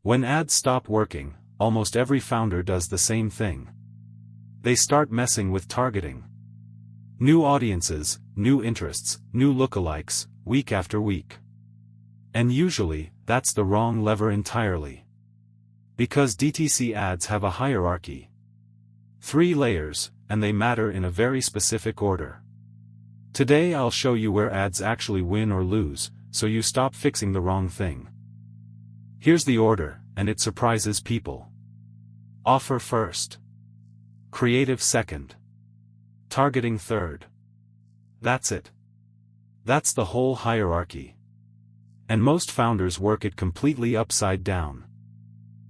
When ads stop working, almost every founder does the same thing. They start messing with targeting. New audiences, new interests, new lookalikes, week after week. And usually, that's the wrong lever entirely. Because DTC ads have a hierarchy. 3 layers, and they matter in a very specific order. Today I'll show you where ads actually win or lose, so you stop fixing the wrong thing. Here's the order, and it surprises people. Offer first. Creative second. Targeting third. That's it. That's the whole hierarchy. And most founders work it completely upside down.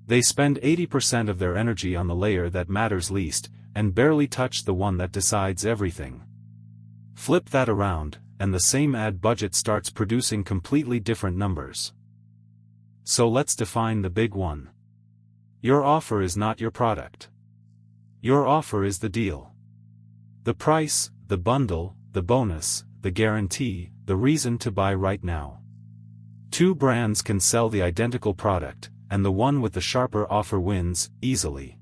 They spend 80% of their energy on the layer that matters least, and barely touch the one that decides everything. Flip that around, and the same ad budget starts producing completely different numbers. So let's define the big one. Your offer is not your product. Your offer is the deal. The price, the bundle, the bonus, the guarantee, the reason to buy right now. 2 brands can sell the identical product, and the one with the sharper offer wins, easily.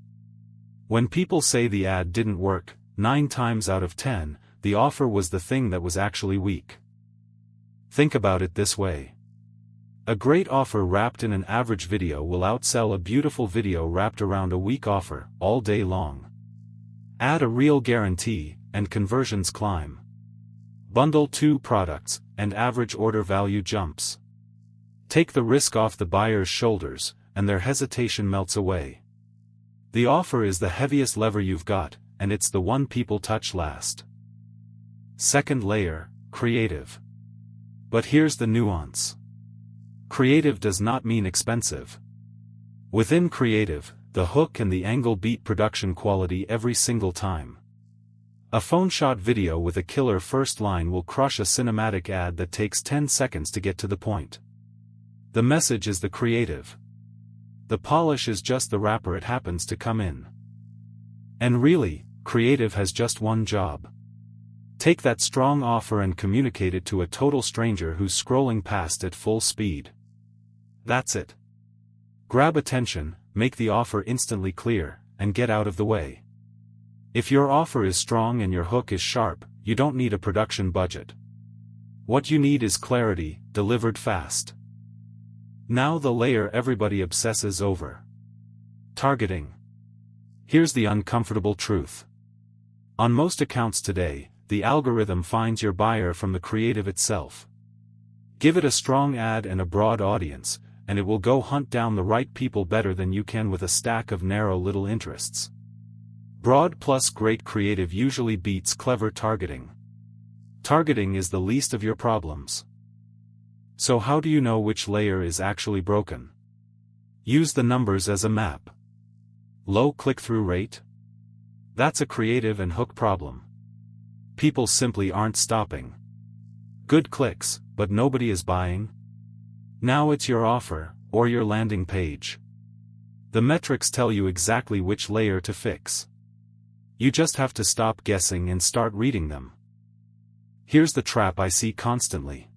When people say the ad didn't work, 9 times out of 10, the offer was the thing that was actually weak. Think about it this way. A great offer wrapped in an average video will outsell a beautiful video wrapped around a weak offer, all day long. Add a real guarantee, and conversions climb. Bundle 2 products, and average order value jumps. Take the risk off the buyer's shoulders, and their hesitation melts away. The offer is the heaviest lever you've got, and it's the one people touch last. Second layer, creative. But here's the nuance. Creative does not mean expensive. Within creative, the hook and the angle beat production quality every single time. A phone-shot video with a killer first line will crush a cinematic ad that takes 10 seconds to get to the point. The message is the creative. The polish is just the wrapper it happens to come in. And really, creative has just one job. Take that strong offer and communicate it to a total stranger who's scrolling past at full speed. That's it. Grab attention, make the offer instantly clear, and get out of the way. If your offer is strong and your hook is sharp, you don't need a production budget. What you need is clarity, delivered fast. Now the layer everybody obsesses over. Targeting. Here's the uncomfortable truth. On most accounts today, the algorithm finds your buyer from the creative itself. Give it a strong ad and a broad audience, and it will go hunt down the right people better than you can with a stack of narrow little interests. Broad plus great creative usually beats clever targeting. Targeting is the least of your problems. So how do you know which layer is actually broken? Use the numbers as a map. Low click-through rate? That's a creative and hook problem. People simply aren't stopping. Good clicks, but nobody is buying? Now it's your offer, or your landing page. The metrics tell you exactly which layer to fix. You just have to stop guessing and start reading them. Here's the trap I see constantly.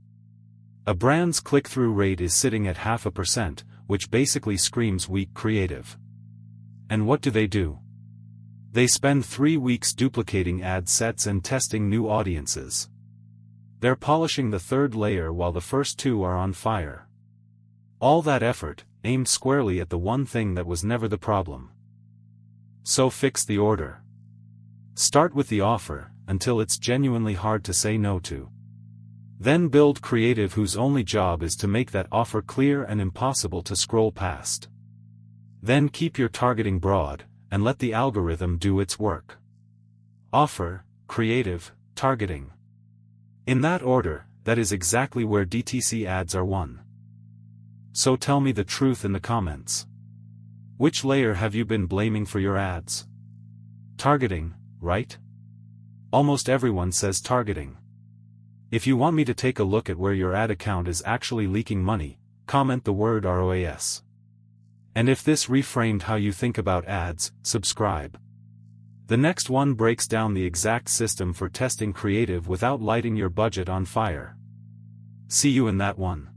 A brand's click-through rate is sitting at 0.5%, which basically screams weak creative. And what do? They spend 3 weeks duplicating ad sets and testing new audiences. They're polishing the 3rd layer while the first 2 are on fire. All that effort, aimed squarely at the one thing that was never the problem. So fix the order. Start with the offer, until it's genuinely hard to say no to. Then build creative whose only job is to make that offer clear and impossible to scroll past. Then keep your targeting broad, and let the algorithm do its work. Offer, creative, targeting. In that order, that is exactly where DTC ads are won. So tell me the truth in the comments. Which layer have you been blaming for your ads? Targeting, right? Almost everyone says targeting. If you want me to take a look at where your ad account is actually leaking money, comment the word ROAS. And if this reframed how you think about ads, subscribe. The next one breaks down the exact system for testing creative without lighting your budget on fire. See you in that one.